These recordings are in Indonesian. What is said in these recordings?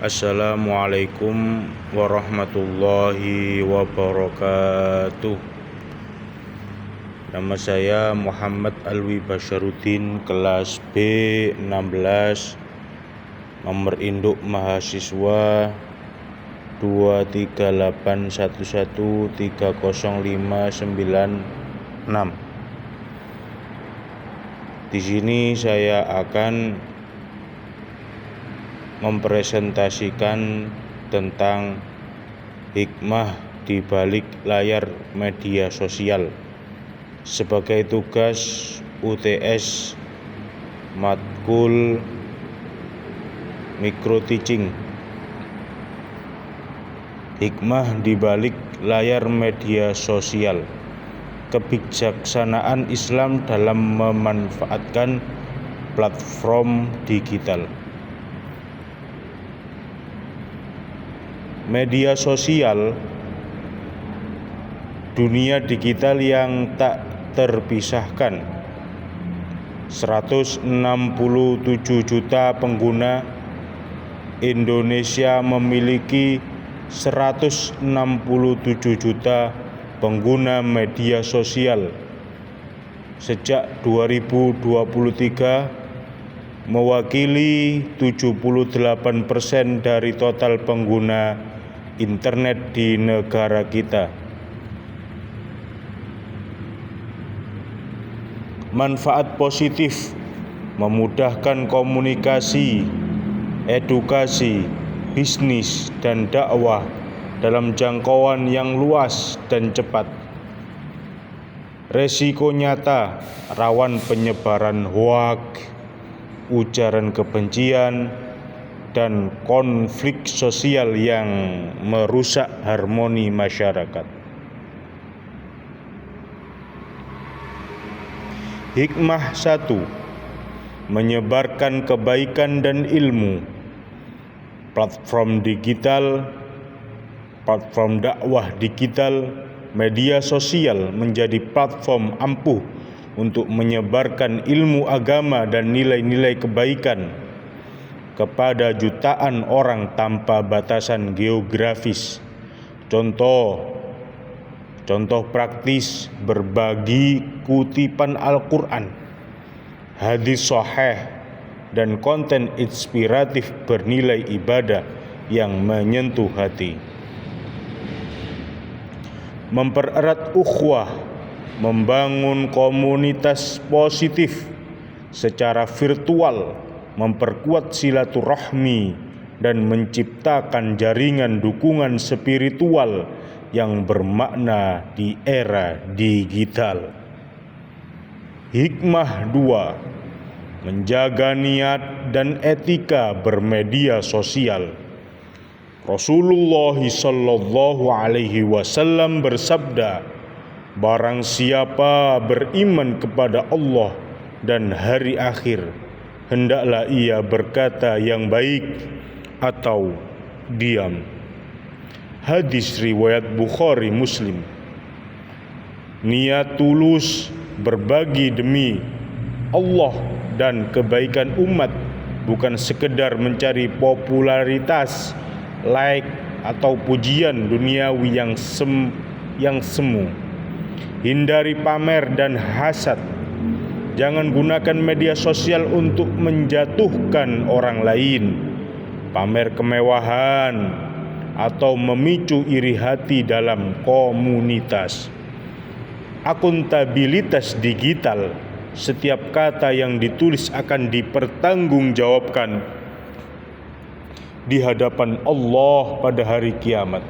Assalamualaikum warahmatullahi wabarakatuh. Nama saya Muhammad Alwi Basyaruddin, kelas B16, nomor induk mahasiswa 23811305996. Di sini saya akan mempresentasikan tentang hikmah di balik layar media sosial sebagai tugas UTS matkul micro teaching. Hikmah di balik layar media sosial, kebijaksanaan Islam dalam memanfaatkan platform digital. Media sosial, dunia digital yang tak terpisahkan. 167 juta pengguna. Indonesia memiliki 167 juta pengguna media sosial. Sejak 2023 mewakili 78% dari total pengguna internet di negara kita. Manfaat positif: memudahkan komunikasi, edukasi, bisnis, dan dakwah dalam jangkauan yang luas dan cepat. Resiko nyata: rawan penyebaran hoaks, ujaran kebencian, dan konflik sosial yang merusak harmoni masyarakat. Hikmah 1. Menyebarkan kebaikan dan ilmu. Platform digital, platform dakwah digital, media sosial menjadi platform ampuh untuk menyebarkan ilmu agama dan nilai-nilai kebaikan kepada jutaan orang tanpa batasan geografis. Contoh praktis: berbagi kutipan Al-Quran, hadis sahih, dan konten inspiratif bernilai ibadah yang menyentuh hati. Mempererat ukhuwah, membangun komunitas positif secara virtual, memperkuat silaturahmi, dan menciptakan jaringan dukungan spiritual yang bermakna di era digital. Hikmah 2. Menjaga niat dan etika bermedia sosial. Rasulullah sallallahu alaihi wasallam bersabda, barang siapa beriman kepada Allah dan hari akhir, hendaklah ia berkata yang baik atau diam. Hadis riwayat Bukhari Muslim. Niat tulus berbagi demi Allah dan kebaikan umat, bukan sekedar mencari popularitas, like, atau pujian duniawi yang semu. Hindari pamer dan hasad. Jangan gunakan media sosial untuk menjatuhkan orang lain, pamer kemewahan, atau memicu iri hati dalam komunitas. Akuntabilitas digital: setiap kata yang ditulis akan dipertanggungjawabkan di hadapan Allah pada hari kiamat.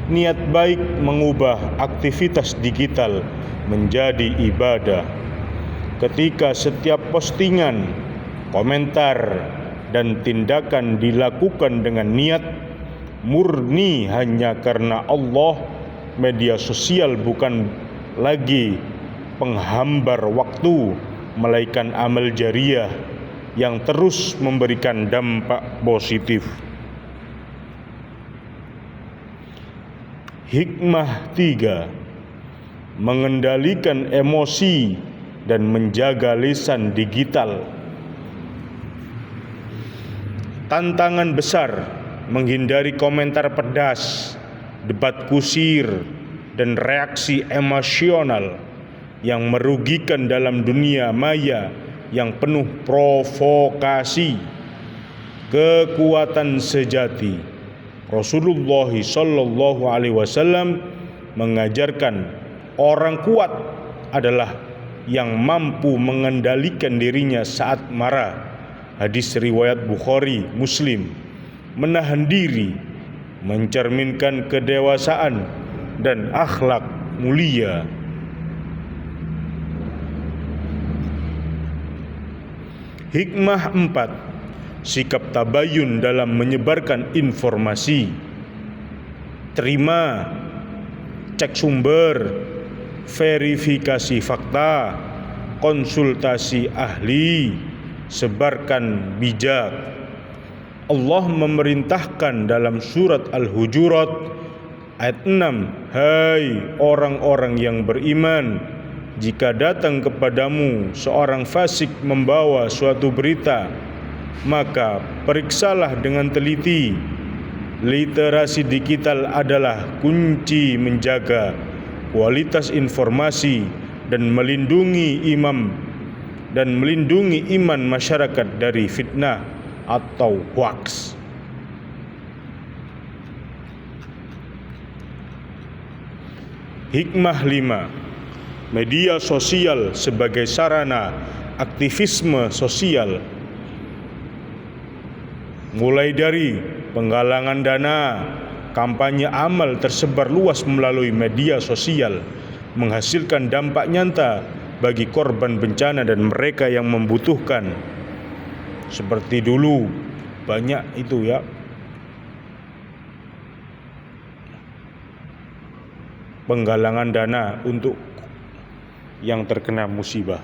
Niat baik mengubah aktivitas digital menjadi ibadah. Ketika setiap postingan, komentar, dan tindakan dilakukan dengan niat murni hanya karena Allah, media sosial bukan lagi penghambar waktu, melainkan amal jariah yang terus memberikan dampak positif. Hikmah 3. Mengendalikan emosi dan menjaga lisan digital. Tantangan besar menghindari komentar pedas, debat kusir, dan reaksi emosional yang merugikan dalam dunia maya yang penuh provokasi. Kekuatan sejati Rasulullah sallallahu alaihi wasallam mengajarkan orang kuat adalah yang mampu mengendalikan dirinya saat marah. Hadis riwayat Bukhari, Muslim. Menahan diri mencerminkan kedewasaan dan akhlak mulia. Hikmah 4. Sikap tabayun dalam menyebarkan informasi. Terima, cek sumber, verifikasi fakta, konsultasi ahli, sebarkan bijak. Allah memerintahkan dalam surat Al-Hujurat ayat 6, hai orang-orang yang beriman, jika datang kepadamu seorang fasik membawa suatu berita, maka periksalah dengan teliti. Literasi digital adalah kunci menjaga kualitas informasi dan melindungi iman masyarakat dari fitnah atau hoaks. Hikmah 5. Media sosial sebagai sarana aktivisme sosial. Mulai dari penggalangan dana, kampanye amal tersebar luas melalui media sosial, menghasilkan dampak nyata bagi korban bencana dan mereka yang membutuhkan. Seperti dulu banyak itu ya, penggalangan dana untuk yang terkena musibah.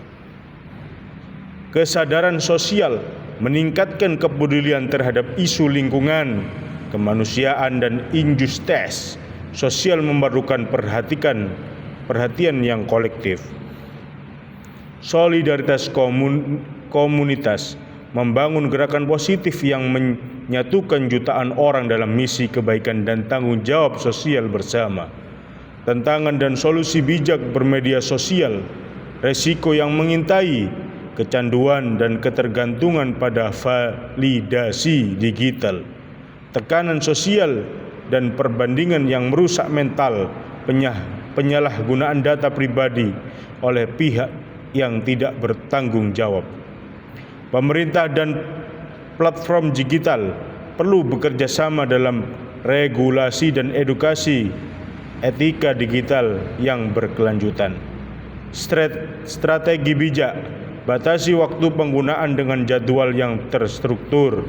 Kesadaran sosial meningkatkan kepedulian terhadap isu lingkungan, kemanusiaan, dan injustice sosial memerlukan perhatian yang kolektif. Solidaritas komunitas membangun gerakan positif yang menyatukan jutaan orang dalam misi kebaikan dan tanggung jawab sosial bersama. Tantangan dan solusi bijak bermedia sosial, resiko yang mengintai, kecanduan dan ketergantungan pada validasi digital, tekanan sosial dan perbandingan yang merusak mental, penyalahgunaan data pribadi oleh pihak yang tidak bertanggung jawab. Pemerintah dan platform digital perlu bekerja sama dalam regulasi dan edukasi etika digital yang berkelanjutan. Strategi bijak, batasi waktu penggunaan dengan jadwal yang terstruktur,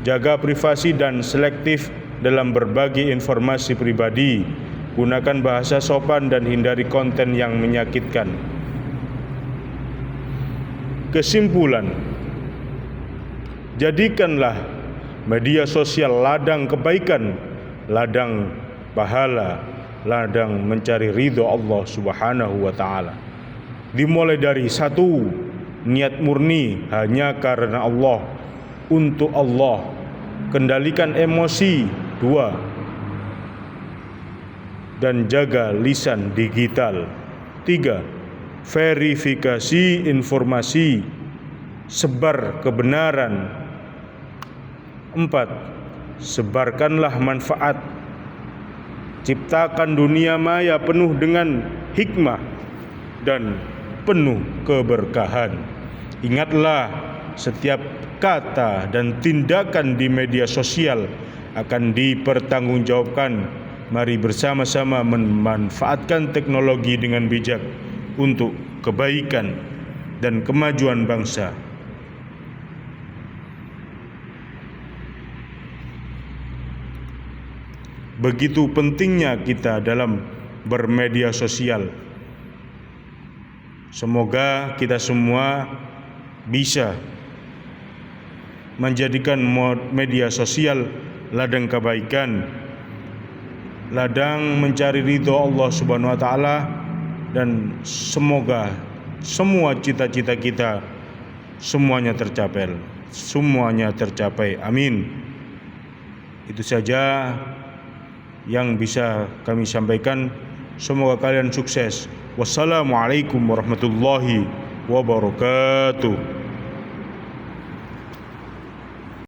jaga privasi dan selektif dalam berbagi informasi pribadi, gunakan bahasa sopan dan hindari konten yang menyakitkan. Kesimpulan, jadikanlah media sosial ladang kebaikan, ladang pahala, ladang mencari ridho Allah Subhanahu wa ta'ala. Dimulai dari 1, niat murni hanya karena Allah, untuk Allah. Kendalikan emosi. 2, dan jaga lisan digital. 3, verifikasi informasi, sebar kebenaran. 4, sebarkanlah manfaat. Ciptakan dunia maya penuh dengan hikmah dan penuh keberkahan. Ingatlah, setiap kata dan tindakan di media sosial akan dipertanggungjawabkan. Mari bersama-sama memanfaatkan teknologi dengan bijak untuk kebaikan dan kemajuan bangsa. Begitu pentingnya kita dalam bermedia sosial. Semoga kita semua bisa menjadikan media sosial ladang kebaikan, ladang mencari ridho Allah Subhanahu wa ta'ala, dan semoga semua cita-cita kita semuanya tercapai. semuanya tercapai. Amin. Itu saja yang bisa kami sampaikan. Semoga kalian sukses. Wassalamualaikum warahmatullahi wabarakatuh.